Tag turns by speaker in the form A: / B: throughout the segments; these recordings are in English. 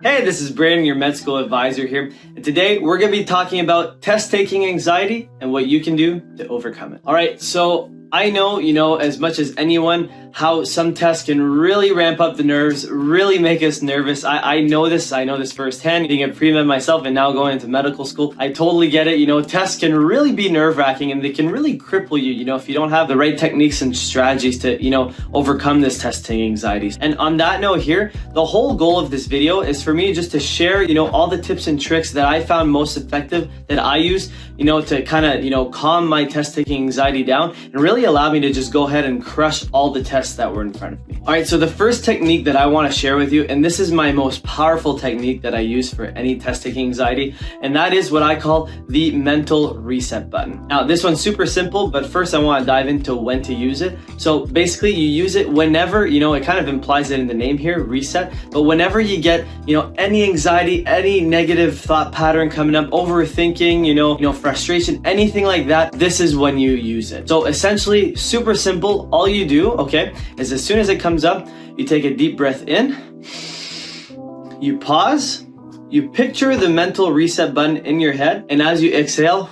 A: Hey, this is Braeden, your med school advisor here, and today we're going to be talking about test-taking anxiety and what you can do to overcome it. All right, so I know, as much as anyone, how some tests can really ramp up the nerves, really make us nervous. I know this firsthand, being a pre-med myself and now going into medical school. I totally get it. Tests can really be nerve-wracking and they can really cripple you, if you don't have the right techniques and strategies to, overcome this testing anxieties. And on that note here, the whole goal of this video is for me just to share, all the tips and tricks that I found most effective that I use, to kind of, calm my test-taking anxiety down and really allow me to just go ahead and crush all the tests that were in front of me. All right, so the first technique that I want to share with you, and this is my most powerful technique that I use for any test-taking anxiety, and that is what I call the mental reset button. Now, this one's super simple, but first I want to dive into when to use it. So basically you use it whenever, it kind of implies it in the name here, reset, but whenever you get, any anxiety, any negative thought pattern coming up, overthinking, frustration, anything like that, this is when you use it. So essentially, super simple. All you do, okay, is as soon as it comes up, you take a deep breath in, you pause, you picture the mental reset button in your head, and as you exhale,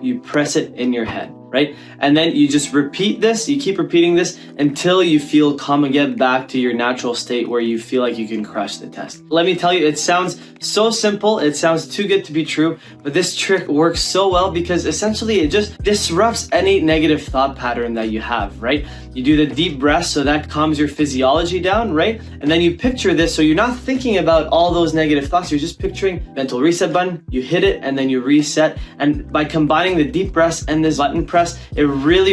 A: you press it in your head, right? And then you just repeat this, you keep repeating this until you feel calm and get back to your natural state where you feel like you can crush the test. Let me tell you, it sounds so simple, it sounds too good to be true, but this trick works so well because essentially it just disrupts any negative thought pattern that you have, right? You do the deep breath, so that calms your physiology down, right? And then you picture this, so you're not thinking about all those negative thoughts, you're just picturing mental reset button, you hit it, and then you reset. And by combining the deep breaths and this button press, it really,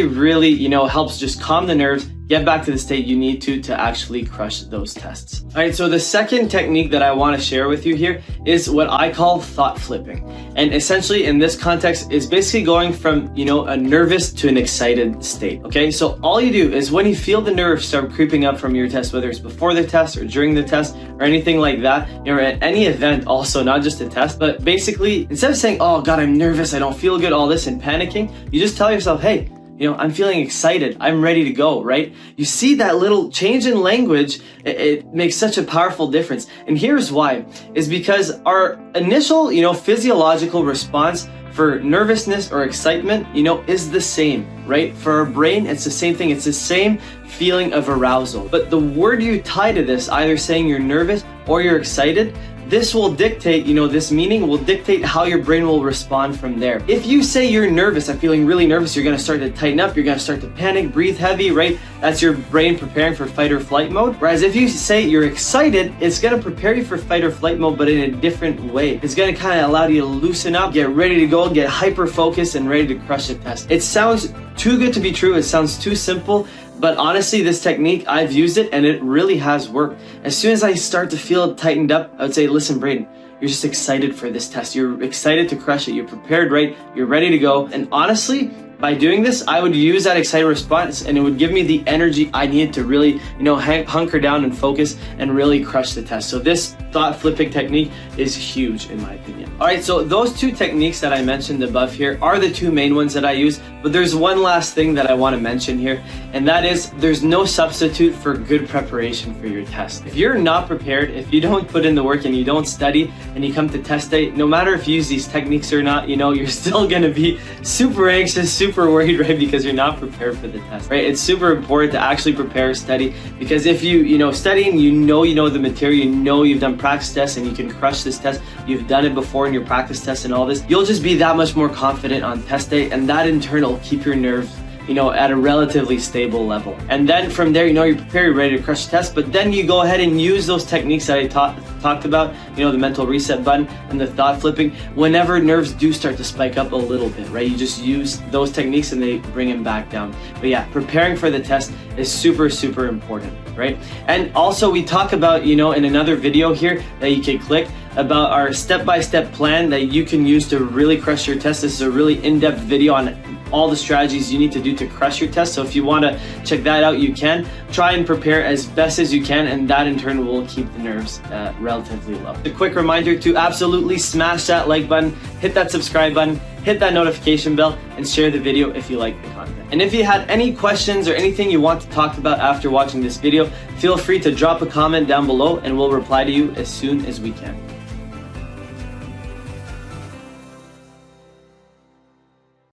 A: helps just calm the nerves, get back to the state you need to actually crush those tests. All right, so the second technique that I want to share with you here is what I call thought flipping. And essentially in this context is basically going from, a nervous to an excited state, okay? So all you do is when you feel the nerves start creeping up from your test, whether it's before the test or during the test or anything like that, or at any event also, not just a test, but basically instead of saying, oh God, I'm nervous, I don't feel good, all this and panicking, you just tell yourself, hey, I'm feeling excited. I'm ready to go, right? You see that little change in language, it makes such a powerful difference. And here's why, is because our initial, physiological response for nervousness or excitement, is the same, right? For our brain, it's the same thing. It's the same feeling of arousal. But the word you tie to this, either saying you're nervous or you're excited, this will dictate, this meaning will dictate how your brain will respond from there. If you say you're nervous, I'm feeling really nervous, you're gonna start to tighten up, you're gonna start to panic, breathe heavy, right? That's your brain preparing for fight or flight mode. Whereas if you say you're excited, it's gonna prepare you for fight or flight mode, but in a different way. It's gonna kind of allow you to loosen up, get ready to go, get hyper-focused and ready to crush the test. It sounds too good to be true, it sounds too simple, but honestly, this technique, I've used it and it really has worked. As soon as I start to feel tightened up, I would say, listen, Braeden, you're just excited for this test. You're excited to crush it. You're prepared, right? You're ready to go. And honestly, by doing this, I would use that excited response and it would give me the energy I needed to really, hunker down and focus and really crush the test. So this thought flipping technique is huge in my opinion. All right, so those two techniques that I mentioned above here are the two main ones that I use, but there's one last thing that I want to mention here, and that is there's no substitute for good preparation for your test. If you're not prepared, if you don't put in the work and you don't study and you come to test day, no matter if you use these techniques or not, you're still gonna be super anxious, super worried, right? Because you're not prepared for the test, right? It's super important to actually prepare, study, because if you study and you know the material, you've done practice tests and you can crush this test, you've done it before in your practice tests and all this, you'll just be that much more confident on test day, and that in turn will keep your nerves at a relatively stable level. And then from there, you're prepared, you're ready to crush the test, but then you go ahead and use those techniques that I talked about, the mental reset button and the thought flipping, whenever nerves do start to spike up a little bit, right? You just use those techniques and they bring them back down. But yeah, preparing for the test is super, super important, right? And also we talk about, in another video here that you can click, about our step-by-step plan that you can use to really crush your test. This is a really in-depth video on all the strategies you need to do to crush your test. So if you want to check that out, you can. Try and prepare as best as you can, and that in turn will keep the nerves relatively low. A quick reminder to absolutely smash that like button, hit that subscribe button, hit that notification bell, and share the video if you like the content. And if you had any questions or anything you want to talk about after watching this video, feel free to drop a comment down below and we'll reply to you as soon as we can.